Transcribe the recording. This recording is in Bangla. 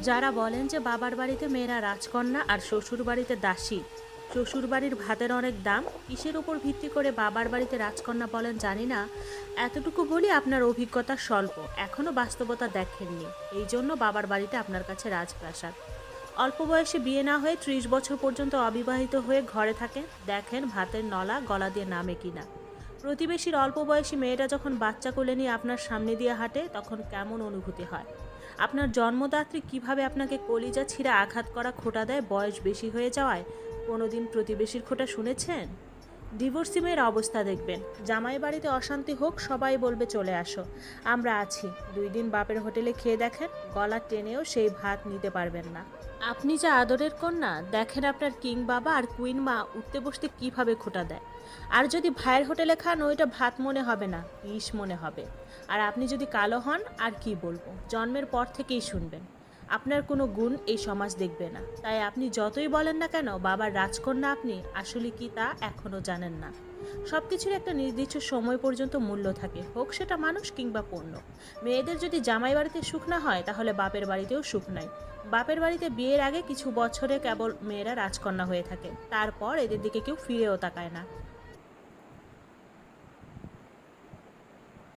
যারা বলেন যে বাবার বাড়িতে মেয়েরা রাজকন্যা আর শ্বশুর বাড়িতে দাসী, শ্বশুর বাড়ির ভাতের অনেক দাম, কিসের উপর ভিত্তি করে বাবার বাড়িতে রাজকন্যা বলেন জানি না। এতটুকু বলি, আপনার অভিজ্ঞতা স্বল্প, এখনো বাস্তবতা দেখেননি, এই জন্য বাবার বাড়িটা আপনার কাছে রাজপ্রাসাদ। অল্প বয়সে বিয়ে না হয়ে 30 বছর পর্যন্ত অবিবাহিত হয়ে ঘরে থাকেন, দেখেন ভাতের নলা গলা দিয়ে নামে কিনা। প্রতিবেশীর অল্প বয়সী মেয়েটা যখন বাচ্চা কোলে নিয়ে আপনার সামনে দিয়ে হাঁটে, তখন কেমন অনুভূতি হয়? আপনার জন্মদাত্রী কিভাবে আপনাকে কলিজা ছিঁড়ে আঘাত করা খোঁটা দেয় বয়স বেশি হয়ে যাওয়ায়? কোনোদিন প্রতিবেশীর খোঁটা শুনেছেন? ডিভোর্সি মেয়ের অবস্থা দেখবেন, জামাই বাড়িতে অশান্তি হোক সবাই বলবে চলে আসো, আমরা আছি। 2 দিন বাপের হোটেলে খেয়ে দেখেন, গলা টেনেও সেই ভাত নিতে পারবেন না। আপনি যে আদরের কন্যা, দেখেন আপনার কিং বাবা আর কুইন মা উঠতে বসতে কিভাবে খোঁটা দেয়। আর যদি ভাইয়ের হোটেলে খান, ওইটা ভাত মনে হবে না, ইস মনে হবে। আর আপনি যদি কালো হন, আর কি বলবো, জন্মের পর থেকেই শুনবেন আপনার কোনো গুণ এই সমাজ দেখবে না। তাই আপনি যতই বলেন না কেন বাবার রাজকন্যা আপনি, আসলে কি তা এখনও জানেন না। সব কিছুর একটা নির্দিষ্ট সময় পর্যন্ত মূল্য থাকে, হোক সেটা মানুষ কিংবা পণ্য। মেয়েদের যদি জামাই বাড়িতে সুখ না হয়, তাহলে বাপের বাড়িতেও সুখ নাই। বাপের বাড়িতে বিয়ের আগে কিছু বছরে কেবল মেয়েরা রাজকন্যা হয়ে থাকে, তারপর এদের দিকে কেউ ফিরেও তাকায় না।